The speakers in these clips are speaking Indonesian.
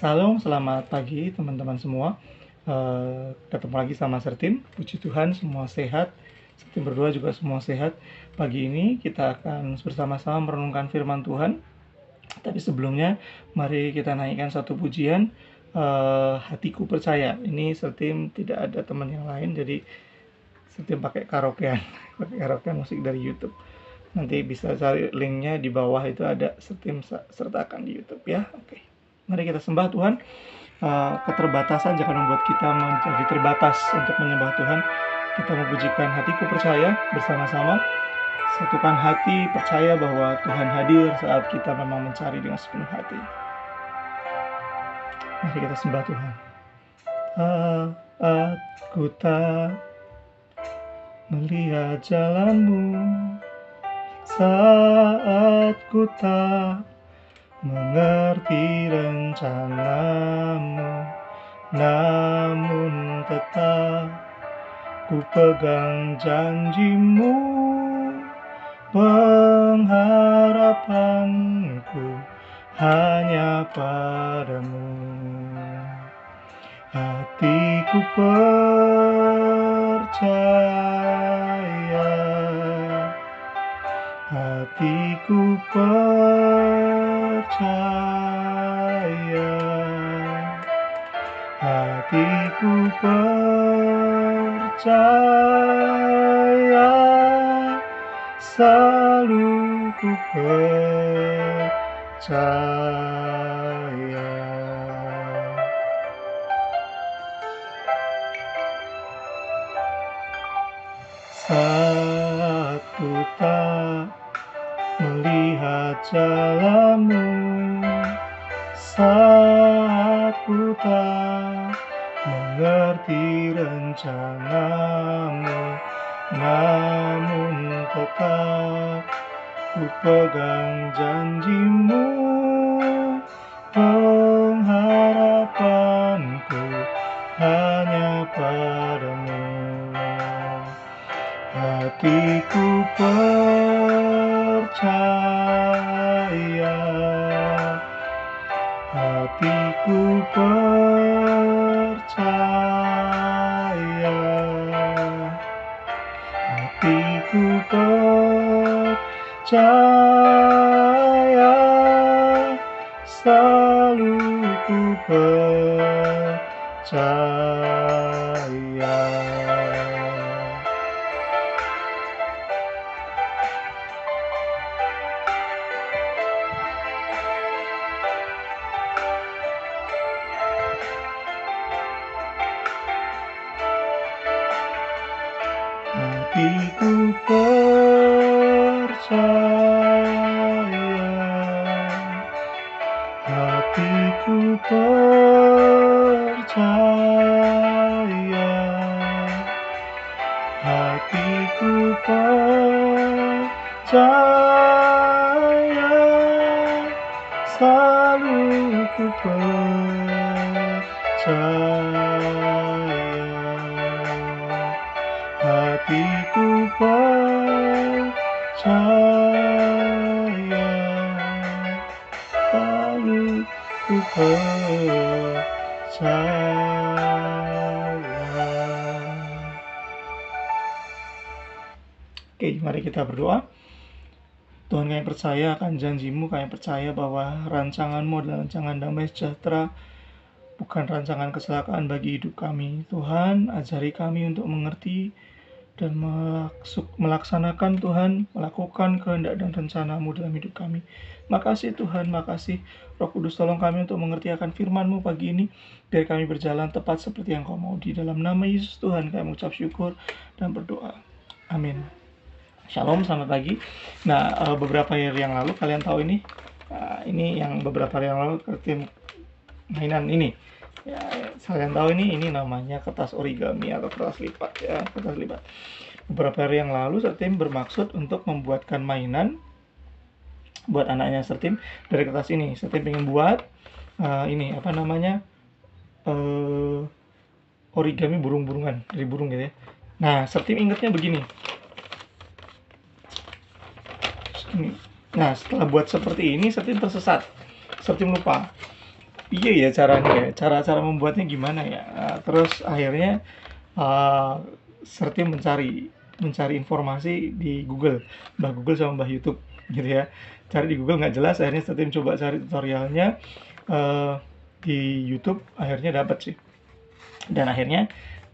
Salam, selamat pagi teman-teman semua. Ketemu lagi sama Sertim. Puji Tuhan semua sehat. Sertim berdoa juga semua sehat. Pagi ini kita akan bersama-sama merenungkan firman Tuhan. Tapi sebelumnya, mari kita naikkan satu pujian. Hatiku percaya. Ini Sertim tidak ada teman yang lain, jadi Sertim pakai karaokean. Pakai karaokean musik dari YouTube. Nanti bisa cari linknya di bawah, itu ada Sertim sertakan di YouTube ya. Oke. Mari kita sembah Tuhan. Keterbatasan jangan membuat kita menjadi terbatas untuk menyembah Tuhan. Kita memujikan hatiku percaya bersama-sama. Satukan hati, percaya bahwa Tuhan hadir saat kita memang mencari dengan sepenuh hati. Mari kita sembah Tuhan. Aku tak melihat jalanmu, saat ku tak mengerti rencanamu, namun tetap ku pegang janjimu. Pengharapanku hanya padamu. Hatiku percaya, hatiku percaya, hatiku percaya, selalu ku percaya. Saat ku tak melihat jalanmu, saat ku tak mengerti rencanamu, namun tetap ku pegang janjimu. Pengharapanku hanya padamu. Hatiku percaya, hatiku percaya, hatiku percaya, selalu ku percaya. Hatiku percaya, hatiku percaya, hatiku percaya, selalu ku percaya. Hatiku percaya, selalu ku percaya. Oke, mari kita berdoa. Tuhan, kami percaya akan janjimu, kami percaya bahwa rancanganmu adalah rancangan damai sejahtera, bukan rancangan kecelakaan bagi hidup kami. Tuhan, ajari kami untuk mengerti dan melaksanakan Tuhan, melakukan kehendak dan rencanamu dalam hidup kami. Makasih Tuhan, makasih Roh Kudus, tolong kami untuk mengerti akan firman-Mu pagi ini, biar kami berjalan tepat seperti yang Kau mau. Di dalam nama Yesus Tuhan kami mengucap syukur dan berdoa. Amin. Shalom, selamat pagi. Nah, beberapa hari yang lalu kalian tahu ini, yang beberapa hari yang lalu tim mainan ini. Ya, kalian tahu ini namanya kertas origami atau kertas lipat ya, kertas lipat. Beberapa hari yang lalu Sertim bermaksud untuk membuatkan mainan buat anaknya Sertim dari kertas ini. Sertim pengen buat origami burung-burungan dari burung gitu ya. Nah, Sertim ingetnya begini. Nah, setelah buat seperti ini, Sertim tersesat. Sertim lupa. iya ya caranya ya, cara-cara membuatnya gimana ya. Terus akhirnya uh, Sertim mencari informasi di Google, Mbah Google sama Mbah YouTube gitu ya. Cari di Google nggak jelas, akhirnya Sertim coba cari tutorialnya uh, di YouTube, akhirnya dapat sih. Dan akhirnya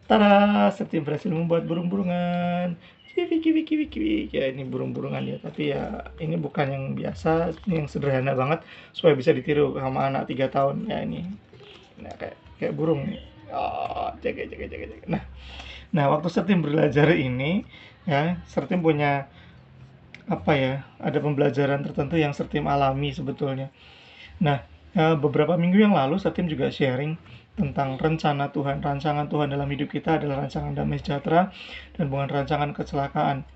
tada, Sertim berhasil membuat burung-burungan. Kiwi kiwi kiwi kiwi. Ya ini burung-burungan ya, tapi ya ini bukan yang biasa, ini yang sederhana banget supaya bisa ditiru sama anak 3 tahun ya ini. Nah, kayak burung nih. Oh, jaga jaga jaga jaga. Nah, waktu Sertim belajar ini ya, Sertim punya apa ya? Ada pembelajaran tertentu yang Sertim alami sebetulnya. Nah, beberapa minggu yang lalu Satim juga sharing tentang rencana Tuhan. Rancangan Tuhan dalam hidup kita adalah rancangan damai sejahtera dan bukan rancangan kecelakaan.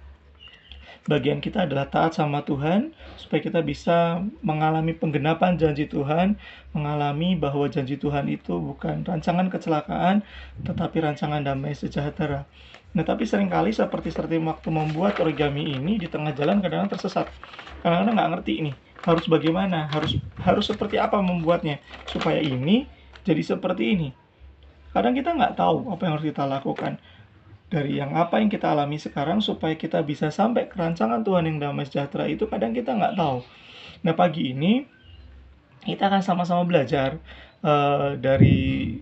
Bagian kita adalah taat sama Tuhan supaya kita bisa mengalami penggenapan janji Tuhan, mengalami bahwa janji Tuhan itu bukan rancangan kecelakaan tetapi rancangan damai sejahtera. Nah, tapi seringkali seperti waktu membuat origami ini di tengah jalan kadang-kadang tersesat. Kadang-kadang nggak ngerti ini harus bagaimana, harus seperti apa membuatnya supaya ini jadi seperti ini. Kadang kita nggak tahu apa yang harus kita lakukan dari yang apa yang kita alami sekarang supaya kita bisa sampai ke rancangan Tuhan yang damai sejahtera itu kadang kita nggak tahu. Nah, pagi ini kita akan sama-sama belajar dari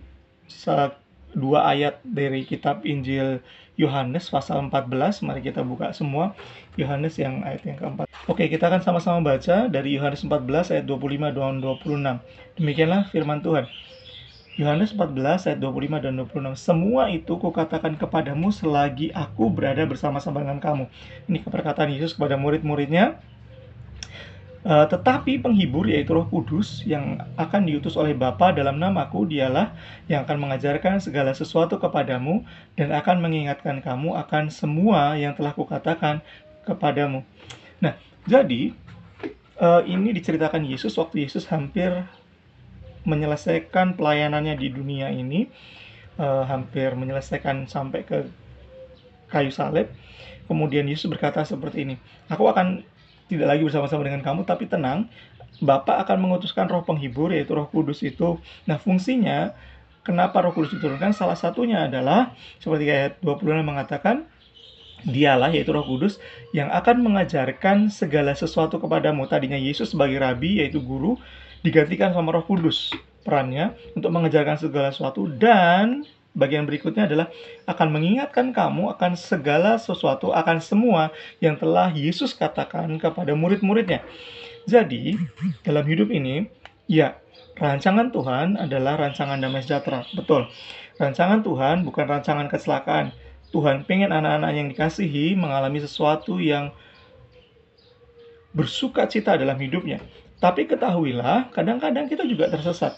dua ayat dari kitab Injil Yohanes pasal 14. Mari kita buka semua Yohanes yang ayat yang keempat. Oke, kita akan sama-sama baca dari Yohanes 14 ayat 25 dan 26. Demikianlah firman Tuhan. Yohanes 14 ayat 25 dan 26. Semua itu kukatakan kepadamu selagi aku berada bersama-sama dengan kamu. Ini perkataan Yesus kepada murid-muridnya. Tetapi penghibur yaitu Roh Kudus yang akan diutus oleh Bapa dalam namaku, dialah yang akan mengajarkan segala sesuatu kepadamu dan akan mengingatkan kamu akan semua yang telah kukatakan kepadamu. Nah, jadi ini diceritakan Yesus waktu Yesus hampir menyelesaikan pelayanannya di dunia ini, hampir menyelesaikan sampai ke kayu salib. Kemudian Yesus berkata seperti ini, aku akan tidak lagi bersama-sama dengan kamu, tapi tenang, Bapa akan mengutuskan roh penghibur, yaitu Roh Kudus itu. Nah, fungsinya, kenapa Roh Kudus diturunkan? Salah satunya adalah, seperti ayat 26 mengatakan, dialah, yaitu Roh Kudus, yang akan mengajarkan segala sesuatu kepadamu. Tadinya Yesus sebagai rabi, yaitu guru, digantikan sama Roh Kudus perannya untuk mengajarkan segala sesuatu, dan bagian berikutnya adalah akan mengingatkan kamu akan segala sesuatu, akan semua yang telah Yesus katakan kepada murid-muridnya. Jadi, dalam hidup ini, ya, rancangan Tuhan adalah rancangan damai sejahtera. Betul. Rancangan Tuhan bukan rancangan kecelakaan. Tuhan pengen anak-anak yang dikasihi mengalami sesuatu yang bersuka cita dalam hidupnya. Tapi ketahuilah, kadang-kadang kita juga tersesat.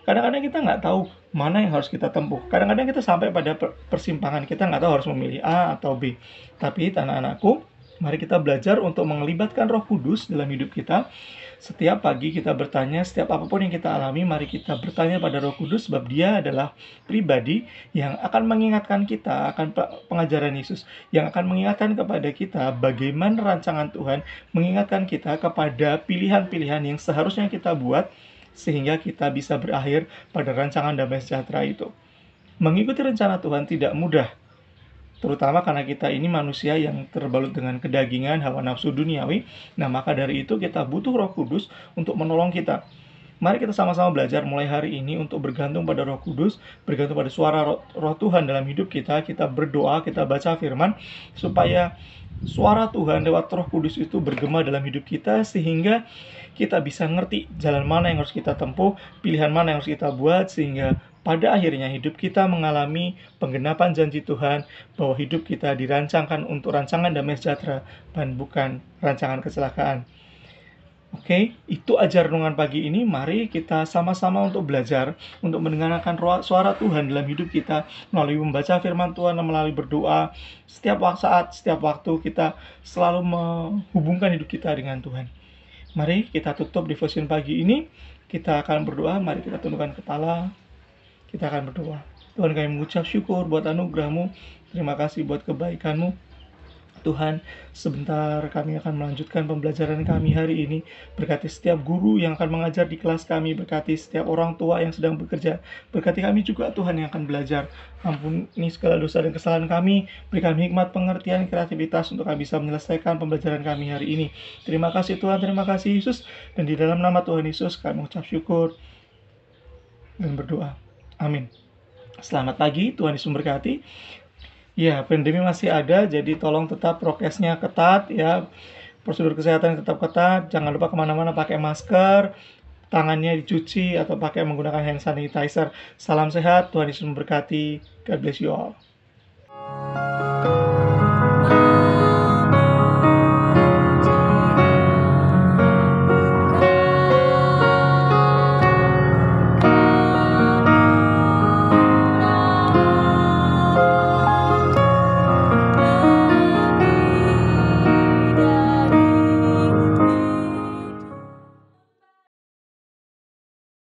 Kadang-kadang kita nggak tahu mana yang harus kita tempuh. Kadang-kadang kita sampai pada persimpangan, kita nggak tahu harus memilih A atau B. Tapi anak-anakku, mari kita belajar untuk melibatkan Roh Kudus dalam hidup kita. Setiap pagi kita bertanya, setiap apapun yang kita alami, mari kita bertanya pada Roh Kudus, sebab Dia adalah pribadi yang akan mengingatkan kita akan pengajaran Yesus, yang akan mengingatkan kepada kita bagaimana rancangan Tuhan, mengingatkan kita kepada pilihan-pilihan yang seharusnya kita buat, sehingga kita bisa berakhir pada rancangan damai sejahtera itu. Mengikuti rencana Tuhan tidak mudah, terutama karena kita ini manusia yang terbalut dengan kedagingan, hawa nafsu duniawi. Nah, maka dari itu kita butuh Roh Kudus untuk menolong kita. Mari kita sama-sama belajar mulai hari ini untuk bergantung pada Roh Kudus, bergantung pada suara Roh Tuhan dalam hidup kita. Kita berdoa, kita baca firman, supaya suara Tuhan lewat Roh Kudus itu bergema dalam hidup kita, sehingga kita bisa ngerti jalan mana yang harus kita tempuh, pilihan mana yang harus kita buat, sehingga pada akhirnya hidup kita mengalami penggenapan janji Tuhan, bahwa hidup kita dirancangkan untuk rancangan damai sejahtera dan bukan rancangan kecelakaan. Oke, itu aja renungan pagi ini. Mari kita sama-sama untuk belajar, untuk mendengarkan suara Tuhan dalam hidup kita, melalui membaca firman Tuhan, melalui berdoa. Setiap saat, setiap waktu kita selalu menghubungkan hidup kita dengan Tuhan. Mari kita tutup devotion pagi ini. Kita akan berdoa. Mari kita tundukkan kepala. Kita akan berdoa. Tuhan, kami mengucap syukur buat anugerah-Mu. Terima kasih buat kebaikan-Mu. Tuhan, sebentar kami akan melanjutkan pembelajaran kami hari ini. Berkati setiap guru yang akan mengajar di kelas kami, berkati setiap orang tua yang sedang bekerja, berkati kami juga Tuhan yang akan belajar. Ampuni segala dosa dan kesalahan kami, beri kami hikmat, pengertian, kreativitas untuk kami bisa menyelesaikan pembelajaran kami hari ini. Terima kasih Tuhan, terima kasih Yesus, dan di dalam nama Tuhan Yesus kami mengucap syukur dan berdoa. Amin. Selamat pagi, Tuhan Yesus memberkati. Ya, pandemi masih ada, jadi tolong tetap prokesnya ketat ya. Prosedur kesehatan tetap ketat, jangan lupa kemana-mana pakai masker, tangannya dicuci atau pakai menggunakan hand sanitizer. Salam sehat, Tuhan Yesus memberkati. God bless you all.